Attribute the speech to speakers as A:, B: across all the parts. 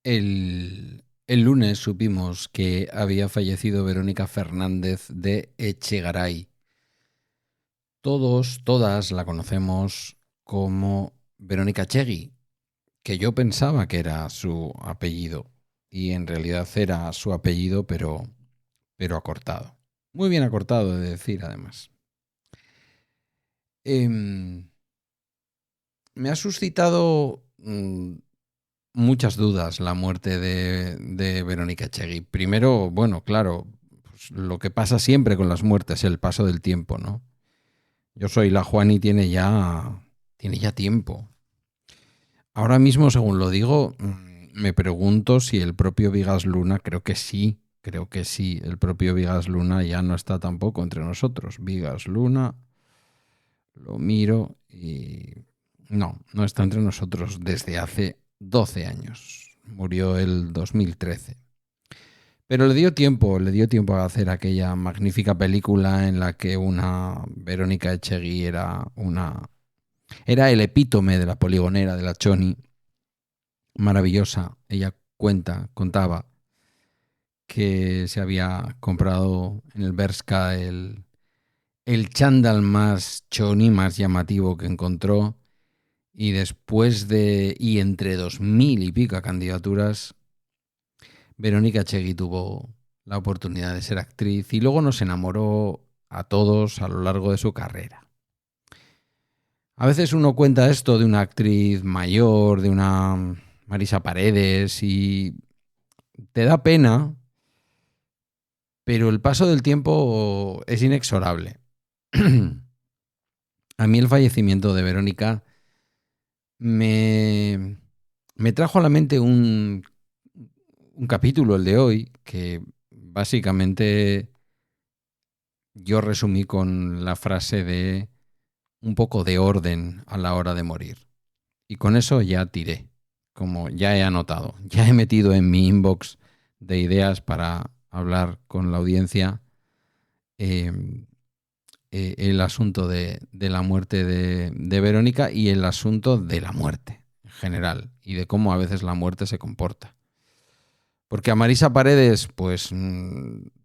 A: El lunes supimos que había fallecido Verónica Fernández de Echegaray. Todas la conocemos como Verónica Chegui, que yo pensaba que era su apellido y en realidad era su apellido, pero acortado. Muy bien acortado, de decir, además. Em, Me ha suscitado muchas dudas la muerte de Verónica Chegui. Primero, bueno, claro, pues lo que pasa siempre con las muertes, el paso del tiempo, ¿no? Yo soy la Juani, tiene ya tiempo. Ahora mismo, según lo digo, me pregunto si el propio Vigas Luna, creo que sí, el propio Vigas Luna ya no está tampoco entre nosotros. Vigas Luna, lo miro y no está entre nosotros desde hace 12 años. Murió el 2013. Pero le dio tiempo a hacer aquella magnífica película en la que una Verónica Echegui era el epítome de la poligonera, de la choni. Maravillosa. Ella contaba que se había comprado en el Bershka el chándal más choni, más llamativo que encontró. Y y entre 2000 y pico candidaturas, Verónica Echegui tuvo la oportunidad de ser actriz y luego nos enamoró a todos a lo largo de su carrera. A veces uno cuenta esto de una actriz mayor, de una Marisa Paredes, y te da pena, pero el paso del tiempo es inexorable. A mí el fallecimiento de Verónica me trajo a la mente un capítulo, el de hoy, que básicamente yo resumí con la frase de un poco de orden a la hora de morir. Y con eso ya tiré, como ya he anotado, ya he metido en mi inbox de ideas para hablar con la audiencia el asunto de la muerte de Verónica y el asunto de la muerte en general y de cómo a veces la muerte se comporta. Porque a Marisa Paredes, pues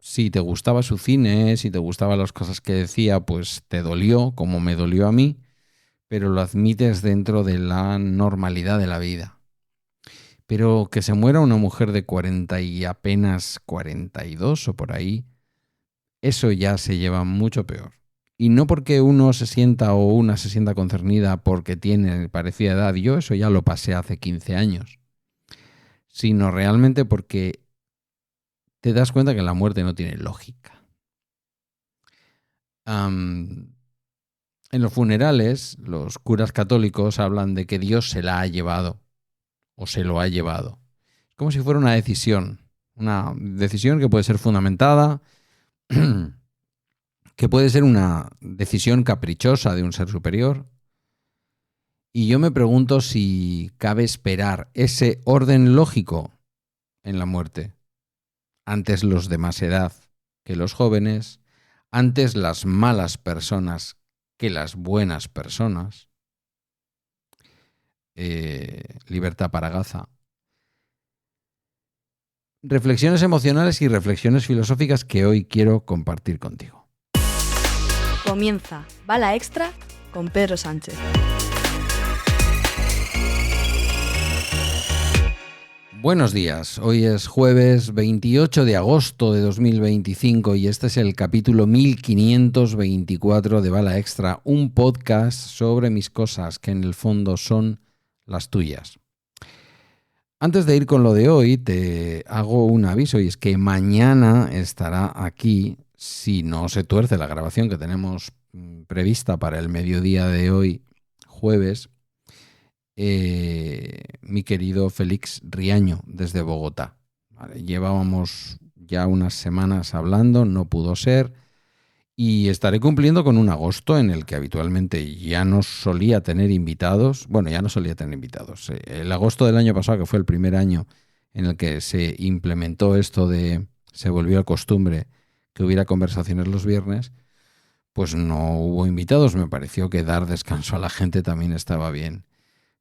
A: si te gustaba su cine, si te gustaban las cosas que decía, pues te dolió, como me dolió a mí, pero lo admites dentro de la normalidad de la vida. Pero que se muera una mujer de 40 y apenas 42 o por ahí, eso ya se lleva mucho peor. Y no porque uno se sienta o una se sienta concernida porque tiene parecida edad, yo eso ya lo pasé hace 15 años, sino realmente porque te das cuenta que la muerte no tiene lógica. En los funerales, los curas católicos hablan de que Dios se la ha llevado o se lo ha llevado. Es como si fuera una decisión que puede ser fundamentada, que puede ser una decisión caprichosa de un ser superior. Y yo me pregunto si cabe esperar ese orden lógico en la muerte. Antes los de más edad que los jóvenes, antes las malas personas que las buenas personas. Libertad para Gaza. Reflexiones emocionales y reflexiones filosóficas que hoy quiero compartir contigo.
B: Comienza Bala Extra con Pedro Sánchez.
A: Buenos días, hoy es jueves 28 de agosto de 2025 y este es el capítulo 1524 de Bala Extra, un podcast sobre mis cosas que en el fondo son las tuyas. Antes de ir con lo de hoy, te hago un aviso y es que mañana estará aquí, si no se tuerce la grabación que tenemos prevista para el mediodía de hoy, jueves, mi querido Félix Riaño desde Bogotá. Vale, llevábamos ya unas semanas hablando, no pudo ser y estaré cumpliendo con un agosto en el que habitualmente ya no solía tener invitados. Bueno, ya no solía tener invitados. El agosto del año pasado, que fue el primer año en el que se implementó esto se volvió a costumbre que hubiera conversaciones los viernes, pues no hubo invitados. Me pareció que dar descanso a la gente también estaba bien.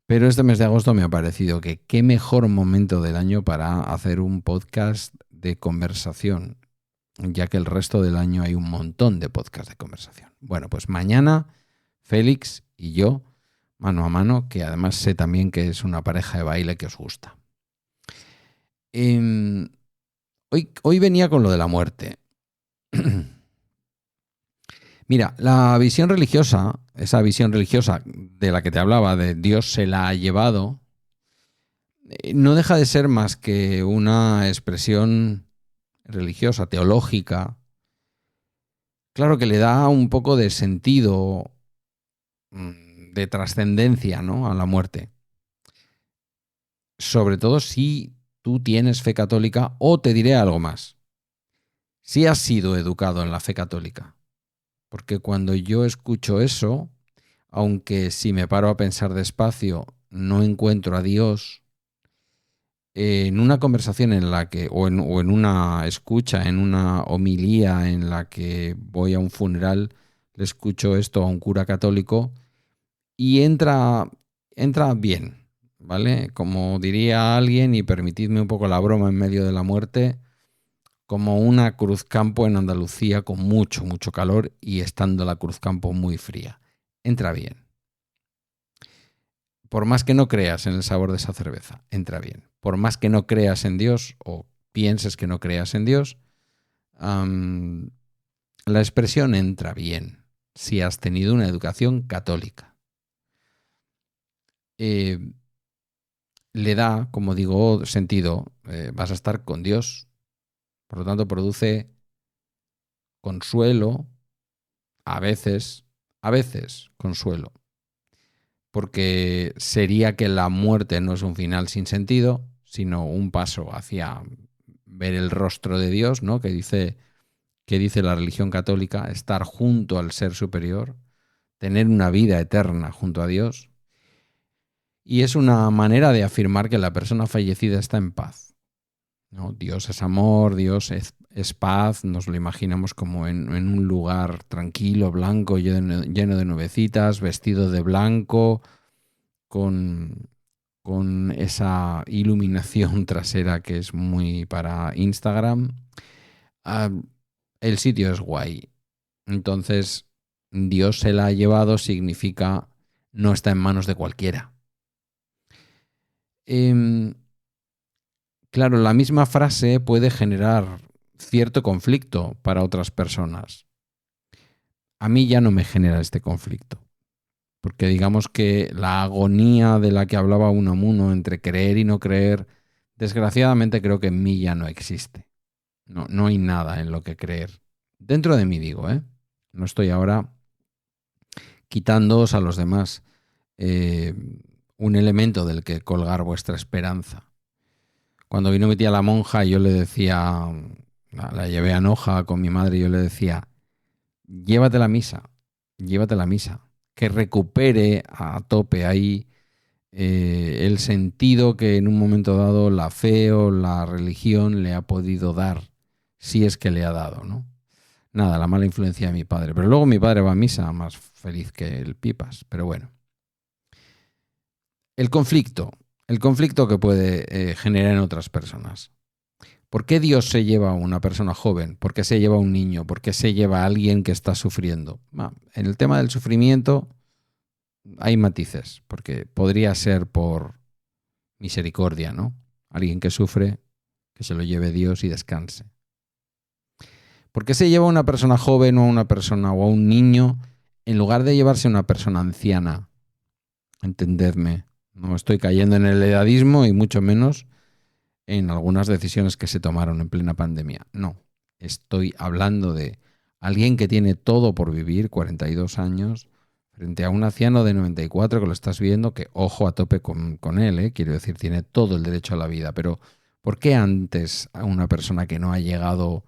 A: Pero este mes de agosto me ha parecido que qué mejor momento del año para hacer un podcast de conversación, ya que el resto del año hay un montón de podcasts de conversación. Bueno, pues mañana Félix y yo, mano a mano, que además sé también que es una pareja de baile que os gusta. Hoy venía con lo de la muerte. Mira, la visión religiosa, esa visión religiosa de la que te hablaba, de Dios se la ha llevado, no deja de ser más que una expresión religiosa, teológica. Claro que le da un poco de sentido, de trascendencia, ¿no?, a la muerte. Sobre todo si tú tienes fe católica, o te diré algo más, si has sido educado en la fe católica. Porque cuando yo escucho eso, aunque si me paro a pensar despacio no encuentro a Dios, en una conversación en la que, o en una escucha, en una homilía en la que voy a un funeral, le escucho esto a un cura católico y entra bien, ¿vale? Como diría alguien, y permitidme un poco la broma en medio de la muerte, como una cruzcampo en Andalucía con mucho, mucho calor y estando la cruzcampo muy fría. Entra bien. Por más que no creas en el sabor de esa cerveza, entra bien. Por más que no creas en Dios o pienses que no creas en Dios, la expresión entra bien si has tenido una educación católica. Le da, como digo, sentido. Vas a estar con Dios. Por lo tanto, produce consuelo, a veces consuelo. Porque sería que la muerte no es un final sin sentido, sino un paso hacia ver el rostro de Dios, ¿no?, que dice la religión católica, estar junto al ser superior, tener una vida eterna junto a Dios. Y es una manera de afirmar que la persona fallecida está en paz, ¿no? Dios es amor, Dios es paz, nos lo imaginamos como en un lugar tranquilo, blanco, lleno de nubecitas, vestido de blanco, con esa iluminación trasera que es muy para Instagram. El sitio es guay. Entonces, Dios se la ha llevado significa no está en manos de cualquiera. Claro, la misma frase puede generar cierto conflicto para otras personas. A mí ya no me genera este conflicto, porque digamos que la agonía de la que hablaba Unamuno entre creer y no creer, desgraciadamente creo que en mí ya no existe. No hay nada en lo que creer. Dentro de mí digo, no estoy ahora quitándoos a los demás un elemento del que colgar vuestra esperanza. Cuando vino mi tía la monja, yo le decía, la llevé a Noja con mi madre, y yo le decía, llévate la misa, que recupere a tope ahí el sentido que en un momento dado la fe o la religión le ha podido dar, si es que le ha dado, ¿no? Nada, la mala influencia de mi padre. Pero luego mi padre va a misa, más feliz que el pipas, pero bueno. El conflicto que puede generar en otras personas. ¿Por qué Dios se lleva a una persona joven? ¿Por qué se lleva a un niño? ¿Por qué se lleva a alguien que está sufriendo? En el tema del sufrimiento hay matices, porque podría ser por misericordia, ¿no? Alguien que sufre, que se lo lleve Dios y descanse. ¿Por qué se lleva a una persona joven o a una persona o a un niño en lugar de llevarse a una persona anciana? Entendedme, no estoy cayendo en el edadismo y mucho menos en algunas decisiones que se tomaron en plena pandemia. No, estoy hablando de alguien que tiene todo por vivir, 42 años, frente a un anciano de 94 que lo estás viendo, que ojo a tope con él, quiero decir, tiene todo el derecho a la vida. Pero ¿por qué antes a una persona que no ha llegado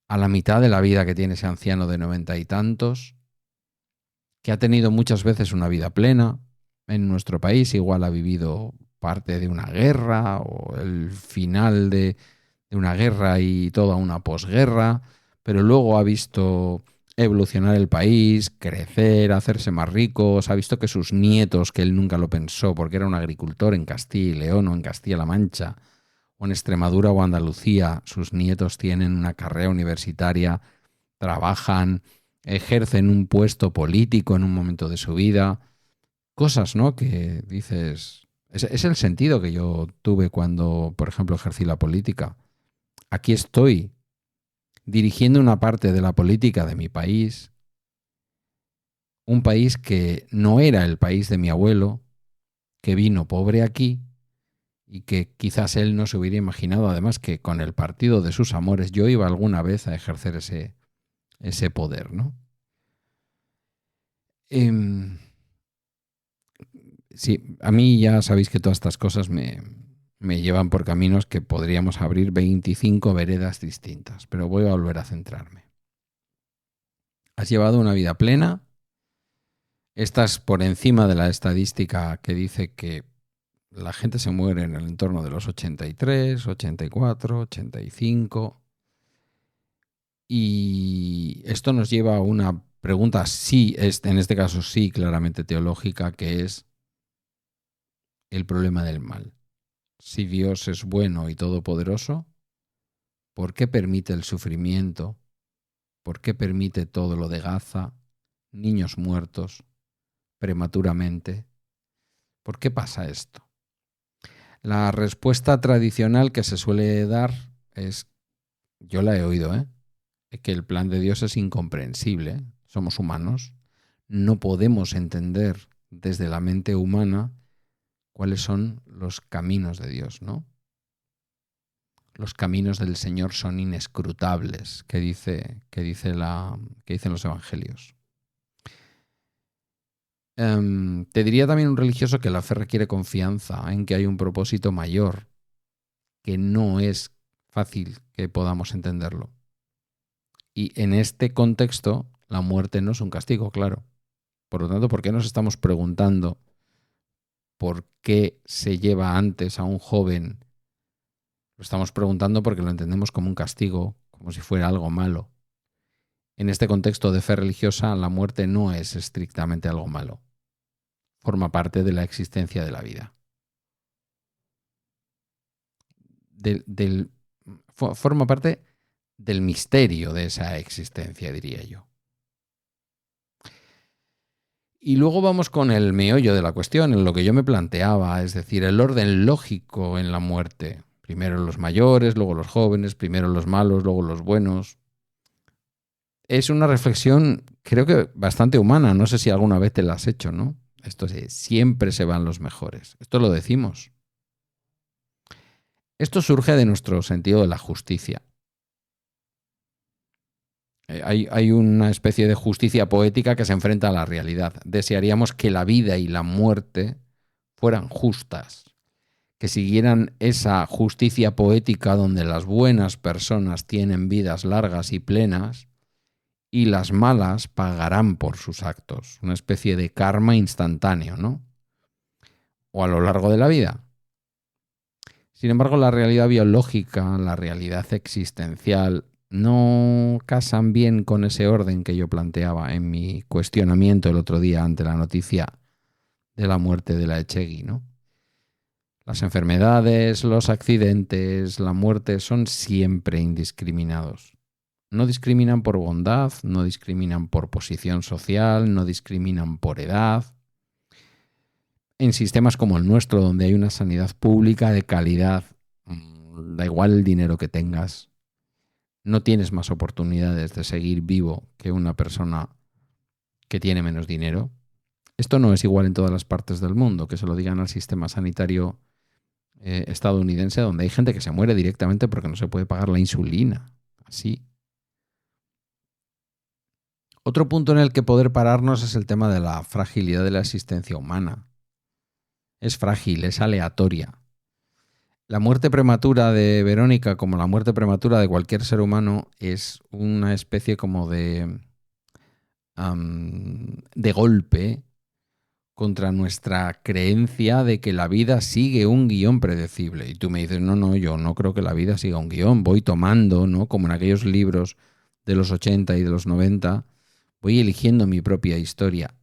A: a la mitad de la vida que tiene ese anciano de 90 y tantos, que ha tenido muchas veces una vida plena en nuestro país, igual ha vivido parte de una guerra o el final de una guerra y toda una posguerra, pero luego ha visto evolucionar el país, crecer, hacerse más ricos. Ha visto que sus nietos, que él nunca lo pensó, porque era un agricultor en Castilla y León o en Castilla-La Mancha, o en Extremadura o Andalucía, sus nietos tienen una carrera universitaria, trabajan, ejercen un puesto político en un momento de su vida. Cosas, ¿no?, que dices... Es el sentido que yo tuve cuando, por ejemplo, ejercí la política. Aquí estoy, dirigiendo una parte de la política de mi país, un país que no era el país de mi abuelo, que vino pobre aquí y que quizás él no se hubiera imaginado, además, que con el partido de sus amores yo iba alguna vez a ejercer ese poder, ¿no? Sí, a mí ya sabéis que todas estas cosas me llevan por caminos que podríamos abrir 25 veredas distintas, pero voy a volver a centrarme. Has llevado una vida plena, estás por encima de la estadística que dice que la gente se muere en el entorno de los 83, 84, 85. Y esto nos lleva a una pregunta, sí, en este caso sí, claramente teológica, que es el problema del mal. Si Dios es bueno y todopoderoso, ¿por qué permite el sufrimiento? ¿Por qué permite todo lo de Gaza, niños muertos prematuramente? ¿Por qué pasa esto? La respuesta tradicional que se suele dar es, yo la he oído, que el plan de Dios es incomprensible. Somos humanos, no podemos entender desde la mente humana cuáles son los caminos de Dios, ¿no? Los caminos del Señor son inescrutables, que dicen los evangelios. Te diría también un religioso que la fe requiere confianza en que hay un propósito mayor, que no es fácil que podamos entenderlo. Y en este contexto, la muerte no es un castigo, claro. Por lo tanto, ¿por qué nos estamos preguntando por qué se lleva antes a un joven? Lo estamos preguntando porque lo entendemos como un castigo, como si fuera algo malo. En este contexto de fe religiosa, la muerte no es estrictamente algo malo. Forma parte de la existencia de la vida. Forma parte del misterio de esa existencia, diría yo. Y luego vamos con el meollo de la cuestión, en lo que yo me planteaba, es decir, el orden lógico en la muerte. Primero los mayores, luego los jóvenes, primero los malos, luego los buenos. Es una reflexión, creo que bastante humana. No sé si alguna vez te la has hecho, ¿no? Esto es, siempre se van los mejores. Esto lo decimos. Esto surge de nuestro sentido de la justicia. Hay una especie de justicia poética que se enfrenta a la realidad. Desearíamos que la vida y la muerte fueran justas, que siguieran esa justicia poética donde las buenas personas tienen vidas largas y plenas y las malas pagarán por sus actos. Una especie de karma instantáneo, ¿no? O a lo largo de la vida. Sin embargo, la realidad biológica, la realidad existencial, no casan bien con ese orden que yo planteaba en mi cuestionamiento el otro día ante la noticia de la muerte de la Echegui, ¿no? Las enfermedades, los accidentes, la muerte son siempre indiscriminados. No discriminan por bondad, no discriminan por posición social, no discriminan por edad. En sistemas como el nuestro, donde hay una sanidad pública de calidad, da igual el dinero que tengas, no tienes más oportunidades de seguir vivo que una persona que tiene menos dinero. Esto no es igual en todas las partes del mundo, que se lo digan al sistema sanitario estadounidense, donde hay gente que se muere directamente porque no se puede pagar la insulina. Así. Otro punto en el que poder pararnos es el tema de la fragilidad de la existencia humana. Es frágil, es aleatoria. La muerte prematura de Verónica, como la muerte prematura de cualquier ser humano, es una especie como de golpe contra nuestra creencia de que la vida sigue un guión predecible. Y tú me dices, no, yo no creo que la vida siga un guión. Voy tomando, ¿no? Como en aquellos libros de los 80 y de los 90, voy eligiendo mi propia historia.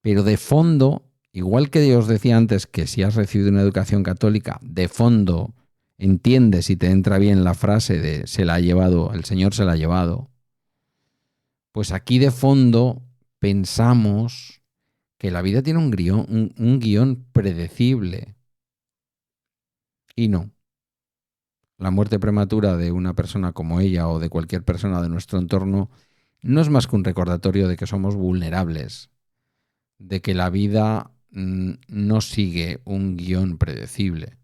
A: Pero de fondo, igual que os decía antes que si has recibido una educación católica, de fondo entiendes y te entra bien la frase de se la ha llevado, el Señor se la ha llevado, pues aquí de fondo pensamos que la vida tiene un guión predecible. Y no. La muerte prematura de una persona como ella o de cualquier persona de nuestro entorno no es más que un recordatorio de que somos vulnerables, de que la vida no sigue un guión predecible,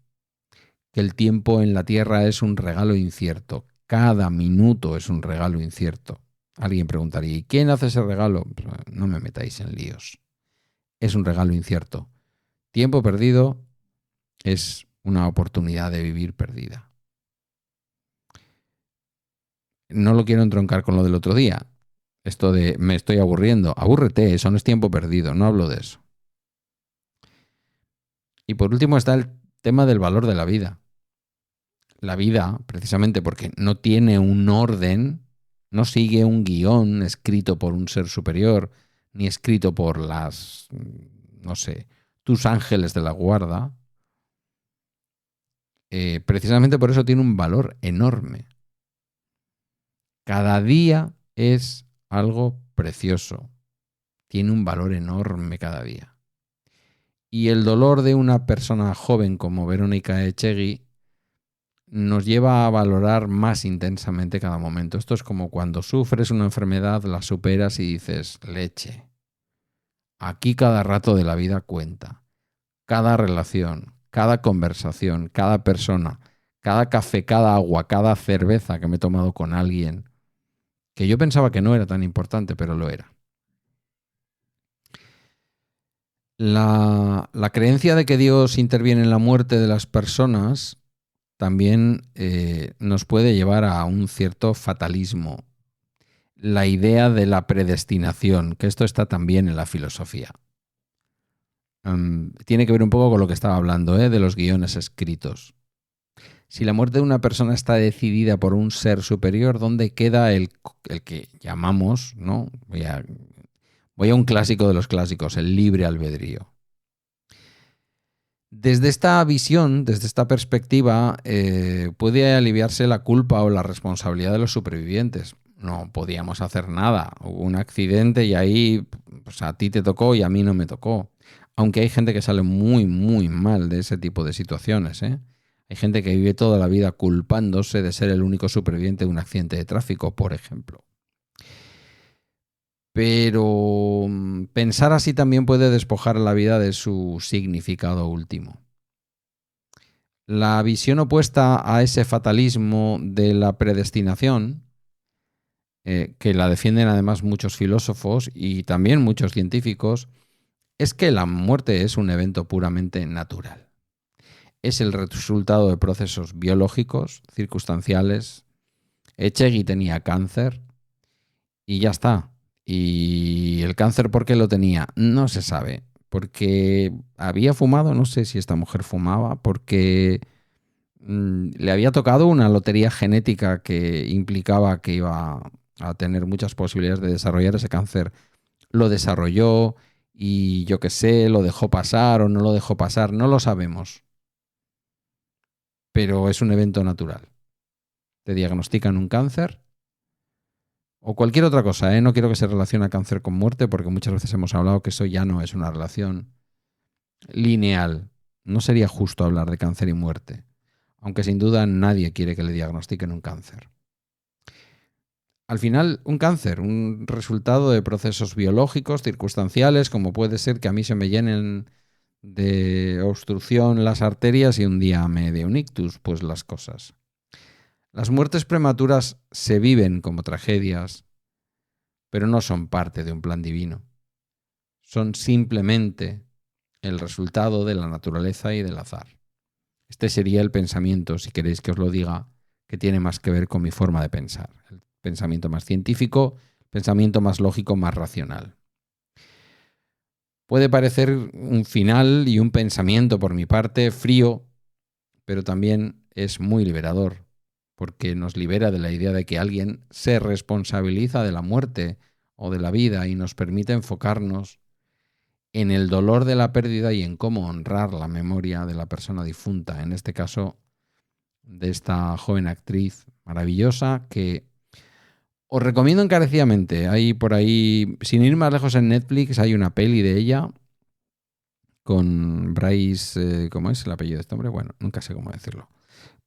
A: que el tiempo en la Tierra es un regalo incierto, cada minuto es un regalo incierto. Alguien preguntaría, ¿y quién hace ese regalo? Pues no me metáis en líos. Es un regalo incierto. Tiempo perdido es una oportunidad de vivir perdida. No lo quiero entroncar con lo del otro día. Esto de me estoy aburriendo. Abúrrete, eso no es tiempo perdido, no hablo de eso. Y por último está el tema del valor de la vida. La vida, precisamente porque no tiene un orden, no sigue un guión escrito por un ser superior, ni escrito por tus ángeles de la guarda. Precisamente por eso tiene un valor enorme. Cada día es algo precioso. Tiene un valor enorme cada día. Y el dolor de una persona joven como Verónica Echegui nos lleva a valorar más intensamente cada momento. Esto es como cuando sufres una enfermedad, la superas y dices, leche. Aquí cada rato de la vida cuenta. Cada relación, cada conversación, cada persona, cada café, cada agua, cada cerveza que me he tomado con alguien, que yo pensaba que no era tan importante, pero lo era. La creencia de que Dios interviene en la muerte de las personas también nos puede llevar a un cierto fatalismo. La idea de la predestinación, que esto está también en la filosofía. Tiene que ver un poco con lo que estaba hablando, de los guiones escritos. Si la muerte de una persona está decidida por un ser superior, ¿dónde queda el que llamamos, ¿no? Voy a un clásico de los clásicos, el libre albedrío. Desde esta visión, desde esta perspectiva, puede aliviarse la culpa o la responsabilidad de los supervivientes. No podíamos hacer nada. Hubo un accidente y ahí pues a ti te tocó y a mí no me tocó. Aunque hay gente que sale muy, muy mal de ese tipo de situaciones, ¿eh? Hay gente que vive toda la vida culpándose de ser el único superviviente de un accidente de tráfico, por ejemplo. Pero pensar así también puede despojar la vida de su significado último. La visión opuesta a ese fatalismo de la predestinación, que la defienden además muchos filósofos y también muchos científicos, es que la muerte es un evento puramente natural. Es el resultado de procesos biológicos, circunstanciales. Echegui tenía cáncer y ya está. ¿Y el cáncer por qué lo tenía? No se sabe. Porque había fumado, no sé si esta mujer fumaba, porque le había tocado una lotería genética que implicaba que iba a tener muchas posibilidades de desarrollar ese cáncer. Lo desarrolló y yo qué sé, lo dejó pasar o no lo dejó pasar, no lo sabemos. Pero es un evento natural. Te diagnostican un cáncer o cualquier otra cosa, No quiero que se relacione cáncer con muerte porque muchas veces hemos hablado que eso ya no es una relación lineal. No sería justo hablar de cáncer y muerte, aunque sin duda nadie quiere que le diagnostiquen un cáncer. Al final, un cáncer, un resultado de procesos biológicos, circunstanciales, como puede ser que a mí se me llenen de obstrucción las arterias y un día me dé un ictus, pues las cosas. Las muertes prematuras se viven como tragedias, pero no son parte de un plan divino. Son simplemente el resultado de la naturaleza y del azar. Este sería el pensamiento, si queréis que os lo diga, que tiene más que ver con mi forma de pensar. El pensamiento más científico, pensamiento más lógico, más racional. Puede parecer un final y un pensamiento por mi parte frío, pero también es muy liberador, porque nos libera de la idea de que alguien se responsabiliza de la muerte o de la vida y nos permite enfocarnos en el dolor de la pérdida y en cómo honrar la memoria de la persona difunta, en este caso de esta joven actriz maravillosa que os recomiendo encarecidamente. Hay por ahí, sin ir más lejos en Netflix, hay una peli de ella con Bryce, ¿cómo es el apellido de este hombre? Bueno, nunca sé cómo decirlo.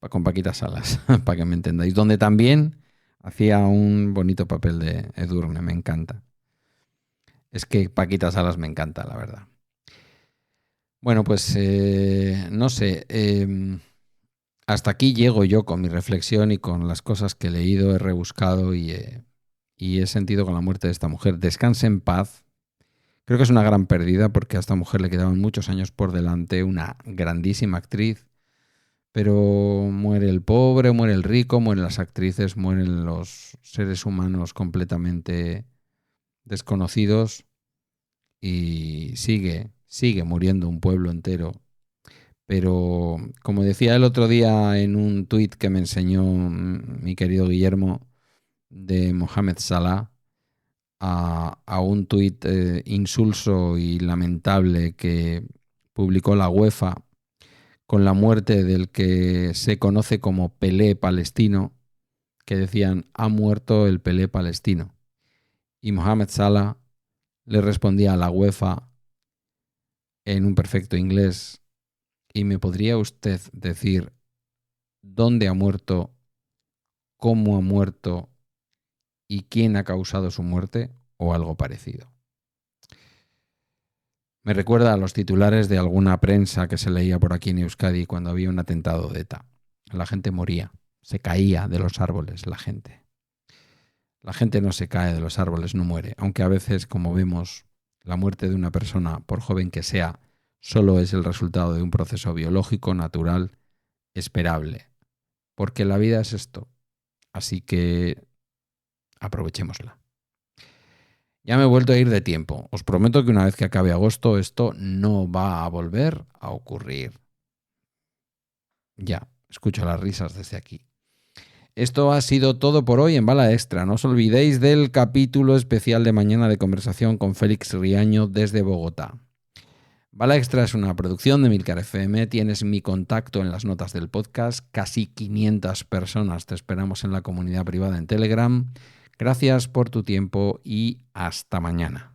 A: Con Paquita Salas, para que me entendáis. Donde también hacía un bonito papel de Edurne, me encanta. Es que Paquita Salas me encanta, la verdad. Bueno, pues no sé. Hasta aquí llego yo con mi reflexión y con las cosas que he leído, he rebuscado y he sentido con la muerte de esta mujer. Descanse en paz. Creo que es una gran pérdida porque a esta mujer le quedaban muchos años por delante, una grandísima actriz, pero muere el pobre, muere el rico, mueren las actrices, mueren los seres humanos completamente desconocidos y sigue muriendo un pueblo entero. Pero, como decía el otro día en un tuit que me enseñó mi querido Guillermo de Mohamed Salah, a un tuit insulso y lamentable que publicó la UEFA con la muerte del que se conoce como Pelé palestino, que decían, ha muerto el Pelé palestino. Y Mohamed Salah le respondía a la UEFA en un perfecto inglés, ¿y me podría usted decir dónde ha muerto, cómo ha muerto y quién ha causado su muerte? O algo parecido. Me recuerda a los titulares de alguna prensa que se leía por aquí en Euskadi cuando había un atentado de ETA. La gente moría, se caía de los árboles la gente. La gente no se cae de los árboles, no muere, aunque a veces, como vemos, la muerte de una persona, por joven que sea, solo es el resultado de un proceso biológico, natural, esperable. Porque la vida es esto. Así que aprovechémosla. Ya me he vuelto a ir de tiempo. Os prometo que una vez que acabe agosto esto no va a volver a ocurrir. Ya, escucho las risas desde aquí. Esto ha sido todo por hoy en Bala Extra. No os olvidéis del capítulo especial de mañana de conversación con Félix Riaño desde Bogotá. Bala Extra es una producción de Milcar FM. Tienes mi contacto en las notas del podcast. Casi 500 personas te esperamos en la comunidad privada en Telegram. Gracias por tu tiempo y hasta mañana.